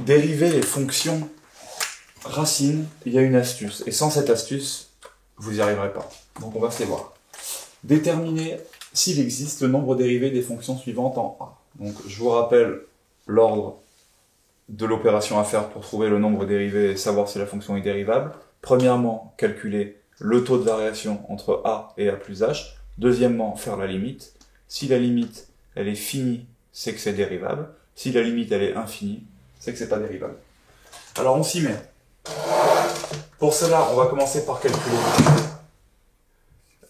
dériver les fonctions racines, il y a une astuce. Et sans cette astuce, vous n'y arriverez pas. Donc on va se les voir. Déterminer s'il existe le nombre dérivé des fonctions suivantes en A. Donc je vous rappelle l'ordre de l'opération à faire pour trouver le nombre dérivé et savoir si la fonction est dérivable. Premièrement, calculer le taux de variation entre A et A plus H. Deuxièmement, faire la limite. Si la limite elle est finie, c'est que c'est dérivable. Si la limite elle est infinie, c'est que c'est pas dérivable. Alors on s'y met. Pour cela, on va commencer par calculer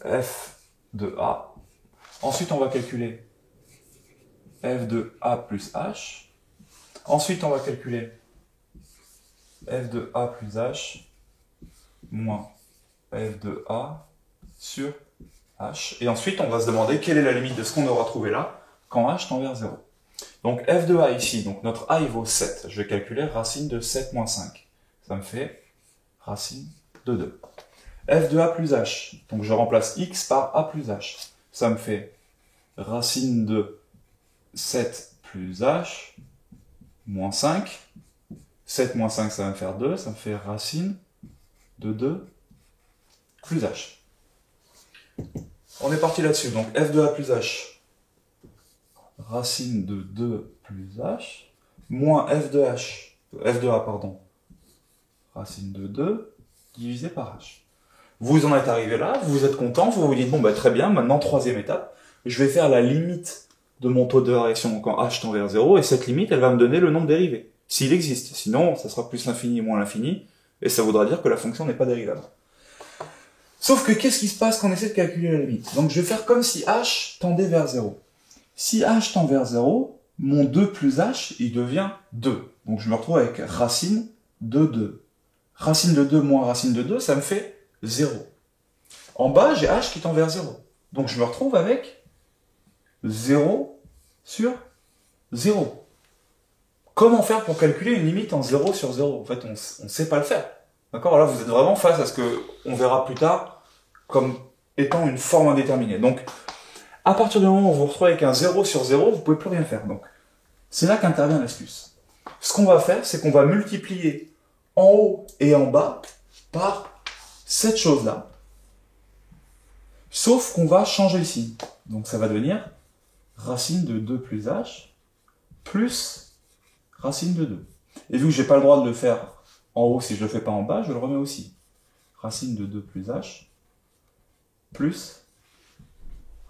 f de A. Ensuite, on va calculer f de A plus H. Ensuite, on va calculer f de A plus H moins f de A sur H. Et ensuite, on va se demander quelle est la limite de ce qu'on aura trouvé là quand H tend vers 0. Donc f de A ici, donc notre A il vaut 7. Je vais calculer racine de 7 moins 5. Ça me fait racine de 2. f de A plus H, donc je remplace x par A plus H. Ça me fait racine de 7 plus H moins 5. 7 moins 5, ça va me faire 2. Ça me fait racine de 2 plus H. On est parti là-dessus. Donc f de A plus H, racine de 2 plus H, moins f de A, pardon, racine de 2 divisé par H. Vous en êtes arrivé là, vous êtes content, vous vous dites, bon, bah, très bien, maintenant, troisième étape, je vais faire la limite de mon taux de variation quand H tend vers 0, et cette limite, elle va me donner le nombre dérivé, s'il existe. Sinon, ça sera plus l'infini moins l'infini, et ça voudra dire que la fonction n'est pas dérivable. Sauf que, qu'est-ce qui se passe quand on essaie de calculer la limite? Donc, je vais faire comme si H tendait vers 0. Si H tend vers 0, mon 2 plus H, il devient 2. Donc, je me retrouve avec racine de 2. Racine de 2 moins racine de 2, ça me fait 0. En bas, j'ai H qui tend vers 0. Donc je me retrouve avec 0 sur 0. Comment faire pour calculer une limite en 0 sur 0? En fait, on ne sait pas le faire. D'accord? Là, vous êtes vraiment face à ce qu'on verra plus tard comme étant une forme indéterminée. Donc, à partir du moment où vous vous retrouvez avec un 0 sur 0, vous ne pouvez plus rien faire. Donc, c'est là qu'intervient l'astuce. Ce qu'on va faire, c'est qu'on va multiplier en haut et en bas par cette chose-là, sauf qu'on va changer le signe. Donc ça va devenir racine de 2 plus H plus racine de 2. Et vu que j'ai pas le droit de le faire en haut si je le fais pas en bas, je le remets aussi. Racine de 2 plus H plus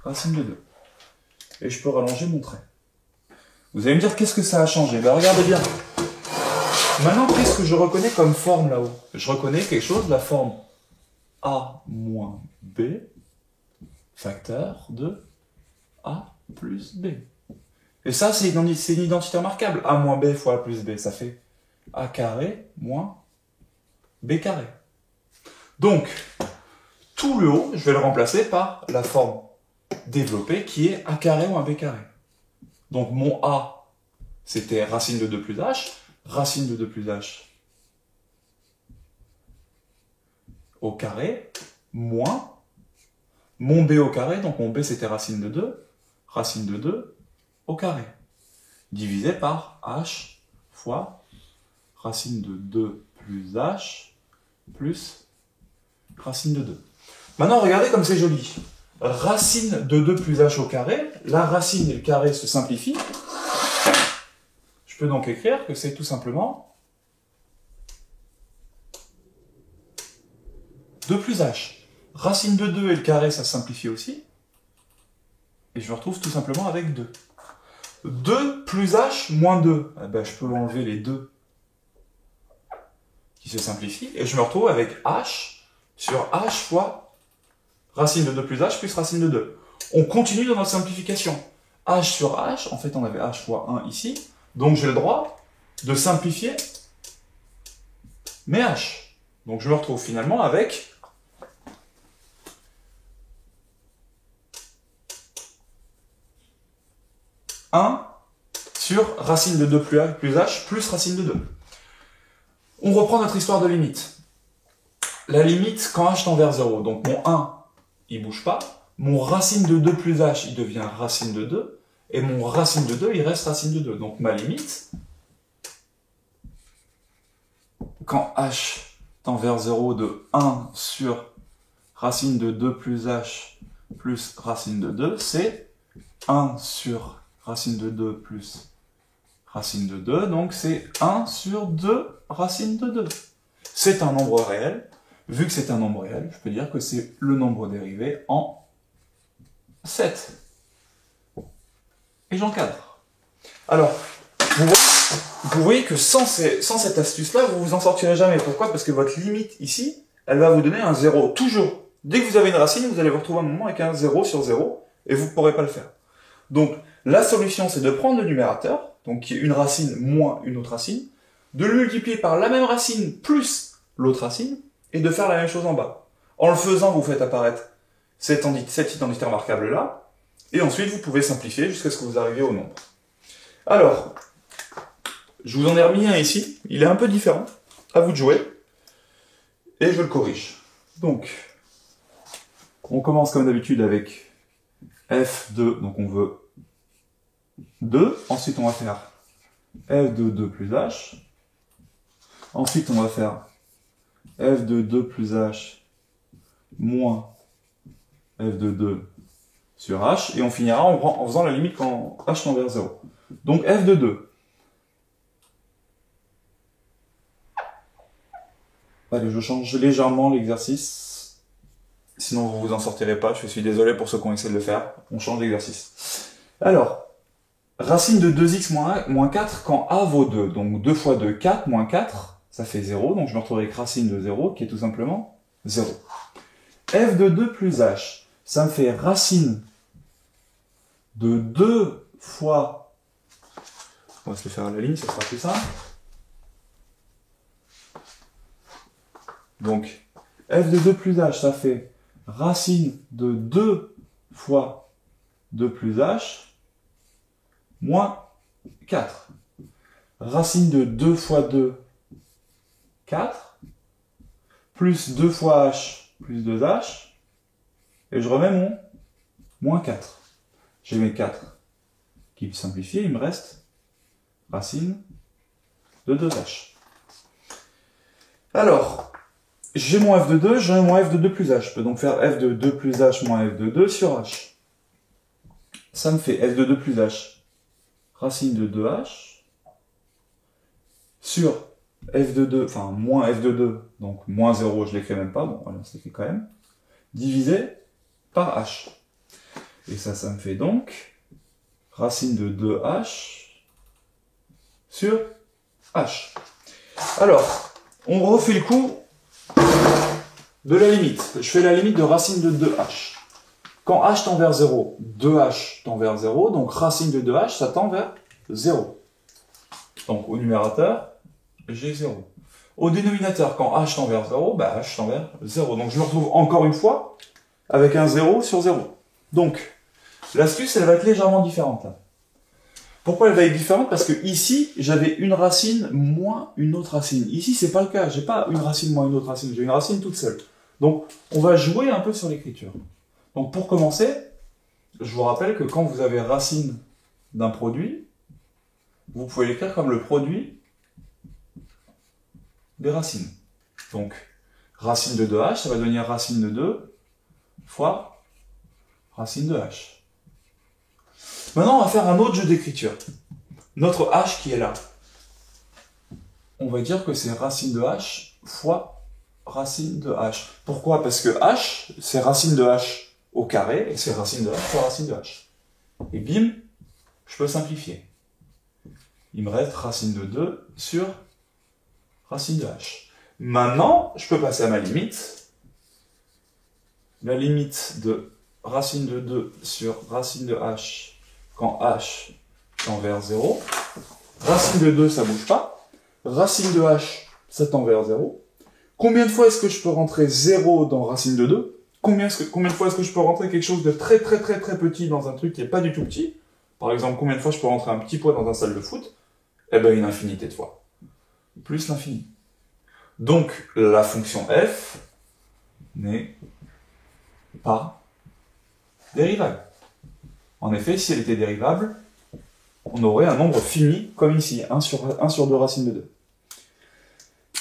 racine de 2. Et je peux rallonger mon trait. Vous allez me dire, qu'est-ce que ça a changé? Ben regardez bien. Maintenant, qu'est-ce que je reconnais comme forme là-haut? Je reconnais quelque chose de la forme A moins B, facteur de A plus B. Et ça, c'est une identité remarquable. A moins B fois A plus B, ça fait A carré moins B carré. Donc, tout le haut, je vais le remplacer par la forme développée qui est A carré moins B carré. Donc, mon A, c'était racine de 2 plus H, racine de 2 plus H au carré, moins mon b au carré, donc mon b c'était racine de 2 au carré, divisé par h fois racine de 2 plus h plus racine de 2. Maintenant, regardez comme c'est joli. Racine de 2 plus h au carré, la racine et le carré se simplifient. Je peux donc écrire que c'est tout simplement 2 plus h. Racine de 2 et le carré, ça simplifie aussi. Et je me retrouve tout simplement avec 2. 2 plus h moins 2. Eh ben, je peux enlever les 2 qui se simplifient. Et je me retrouve avec h sur h fois racine de 2 plus h plus racine de 2. On continue dans notre simplification. h sur h, en fait on avait h fois 1 ici. Donc j'ai le droit de simplifier mes h. Donc je me retrouve finalement avec sur racine de 2 plus h plus racine de 2. On reprend notre histoire de limite. La limite quand h tend vers 0. Donc mon 1, il bouge pas. Mon racine de 2 plus h, il devient racine de 2. Et mon racine de 2, il reste racine de 2. Donc ma limite, quand h tend vers 0 de 1 sur racine de 2 plus h plus racine de 2, c'est 1 sur racine de 2 plus racine de 2, donc c'est 1 sur 2 racine de 2. C'est un nombre réel. Vu que c'est un nombre réel, je peux dire que c'est le nombre dérivé en 7. Et j'encadre. Alors, vous voyez que sans cette astuce-là, vous vous en sortirez jamais. Pourquoi? Parce que votre limite ici, elle va vous donner un 0. Toujours. Dès que vous avez une racine, vous allez vous retrouver un moment avec un 0 sur 0, et vous ne pourrez pas le faire. Donc, la solution, c'est de prendre le numérateur, donc qui est une racine moins une autre racine, de le multiplier par la même racine plus l'autre racine, et de faire la même chose en bas. En le faisant, vous faites apparaître cette identité remarquable-là, et ensuite, vous pouvez simplifier jusqu'à ce que vous arriviez au nombre. Alors, je vous en ai remis un ici, il est un peu différent, à vous de jouer, et je le corrige. Donc, on commence comme d'habitude avec f2, donc on veut 2, ensuite on va faire f de 2 plus h, ensuite on va faire f de 2 plus h moins f de 2 sur h, et on finira en faisant la limite quand h tend vers 0. Donc f de 2. Allez, je change légèrement l'exercice, sinon vous vous en sortirez pas, je suis désolé pour ceux qui ont essayé de le faire, on change l'exercice. Alors, racine de 2x moins 4 quand a vaut 2, donc 2 fois 2, 4, moins 4, ça fait 0, donc je me retrouve avec racine de 0, qui est tout simplement 0. f de 2 plus h, ça me fait racine de 2 fois... On va se le faire à la ligne, ça sera plus simple. Donc, f de 2 plus h, ça fait racine de 2 fois 2 plus h, moins 4. Racine de 2 fois 2, 4, plus 2 fois h, plus 2h, et je remets mon moins 4. J'ai mes 4 qui simplifient, il me reste racine de 2h. Alors, j'ai mon f de 2, j'ai mon f de 2 plus h. Je peux donc faire f de 2 plus h moins f de 2 sur h. Ça me fait f de 2 plus h, racine de 2h, sur f de 2, enfin moins f de 2, donc moins 0, je l'écris même pas, bon, voilà, ça fait quand même, divisé par h. Et ça me fait donc racine de 2h sur h. Alors, on refait le coup de la limite. Je fais la limite de racine de 2h. Quand h tend vers 0, 2h tend vers 0, donc racine de 2h, ça tend vers 0. Donc au numérateur, j'ai 0. Au dénominateur, quand h tend vers 0, bah h tend vers 0. Donc je me retrouve encore une fois avec un 0 sur 0. Donc, l'astuce, elle va être légèrement différente. Pourquoi elle va être différente? Parce que ici, j'avais une racine moins une autre racine. Ici, c'est pas le cas. J'ai pas une racine moins une autre racine. J'ai une racine toute seule. Donc, on va jouer un peu sur l'écriture. Donc, pour commencer, je vous rappelle que quand vous avez racine d'un produit, vous pouvez l'écrire comme le produit des racines. Donc, racine de 2h, ça va devenir racine de 2 fois racine de h. Maintenant, on va faire un autre jeu d'écriture. Notre h qui est là. On va dire que c'est racine de h fois racine de h. Pourquoi? Parce que h, c'est racine de h au carré, et c'est racine de h fois racine de h. Et bim, je peux simplifier. Il me reste racine de 2 sur racine de h. Maintenant, je peux passer à ma limite. La limite de racine de 2 sur racine de h quand h tend vers 0. Racine de 2, ça bouge pas. Racine de h, ça tend vers 0. Combien de fois est-ce que je peux rentrer 0 dans racine de 2? Combien de fois est-ce que je peux rentrer quelque chose de très petit dans un truc qui n'est pas du tout petit? Par exemple, combien de fois je peux rentrer un petit poids dans un salle de foot? Eh ben, une infinité de fois. Plus l'infini. Donc, la fonction f n'est pas dérivable. En effet, si elle était dérivable, on aurait un nombre fini, comme ici, 1 sur 2 racine de 2.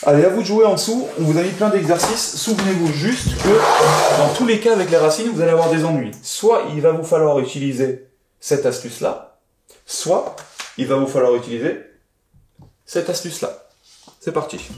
Allez, à vous de jouer en dessous, on vous a mis plein d'exercices. Souvenez-vous juste que dans tous les cas avec les racines, vous allez avoir des ennuis. Soit il va vous falloir utiliser cette astuce-là, soit il va vous falloir utiliser cette astuce-là. C'est parti.